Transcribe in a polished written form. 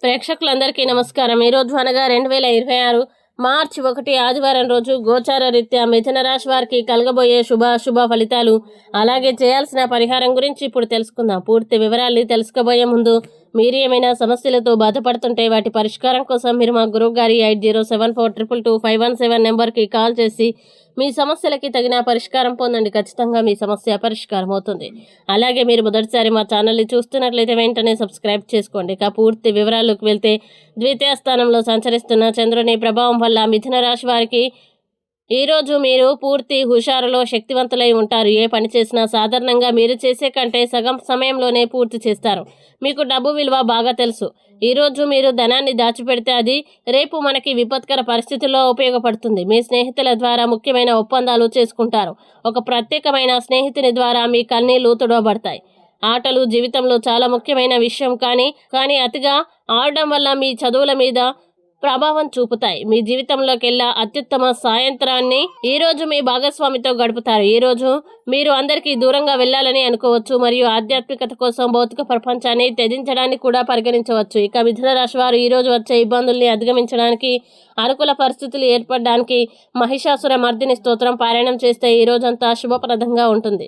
ప్రేక్షకులందరికీ నమస్కారం. ఈరోజు అనగా 2026 మార్చి 1 ఆదివారం రోజు గోచార రీత్యా మిథున రాశి వారికి కలగబోయే శుభ ఫలితాలు, అలాగే చేయాల్సిన పరిహారం గురించి ఇప్పుడు తెలుసుకుందాం. పూర్తి వివరాలు తెలుసుకోబోయే ముందు మీరు ఏమైనా సమస్యలతో బాధపడుతుంటే వాటి పరిష్కారం కోసం మీరు మా గురువు గారి 8074222517 నెంబర్కి కాల్ చేసి మీ సమస్యలకి తగిన పరిష్కారం పొందండి. ఖచ్చితంగా మీ సమస్య పరిష్కారం అవుతుంది. అలాగే మీరు మొదటిసారి మా ఛానల్ని చూస్తున్నట్లయితే వెంటనే సబ్స్క్రైబ్ చేసుకోండి. ఇక పూర్తి వివరాల్లోకి వెళ్తే, ద్వితీయ స్థానంలో సంచరిస్తున్న చంద్రుని ప్రభావం వల్ల మిథున రాశి వారికి ఈరోజు మీరు పూర్తి హుషారులో శక్తివంతులై ఉంటారు. ఏ పని చేసినా సాధారణంగా మీరు చేసే కంటే సగం సమయంలోనే పూర్తి చేస్తారు. మీకు డబ్బు విలువ బాగా తెలుసు. ఈరోజు మీరు ధనాన్ని దాచిపెడితే అది రేపు మనకి విపత్కర పరిస్థితుల్లో ఉపయోగపడుతుంది. మీ స్నేహితుల ద్వారా ముఖ్యమైన ఒప్పందాలు చేసుకుంటారు. ఒక ప్రత్యేకమైన స్నేహితుని ద్వారా మీ కన్నీళ్లు తుడవబడతాయి. ఆటలు జీవితంలో చాలా ముఖ్యమైన విషయం, కానీ అతిగా ఆడడం వల్ల మీ చదువుల మీద ప్రభావం చూపుతాయి. మీ జీవితంలోకెల్లా అత్యుత్తమ సాయంత్రాన్ని ఈరోజు మీ భాగస్వామితో గడుపుతారు. ఈరోజు మీరు అందరికీ దూరంగా వెళ్ళాలని అనుకోవచ్చు మరియు ఆధ్యాత్మికత కోసం భౌతిక ప్రపంచాన్ని త్యజించడాన్ని కూడా పరిగణించవచ్చు. ఇక మిథున రాశి వారు ఈరోజు వచ్చే ఇబ్బందుల్ని అధిగమించడానికి, అనుకూల పరిస్థితులు ఏర్పడడానికి మహిషాసుర మర్దిని స్తోత్రం పారాయణం చేస్తే ఈ రోజంతా శుభప్రదంగా ఉంటుంది.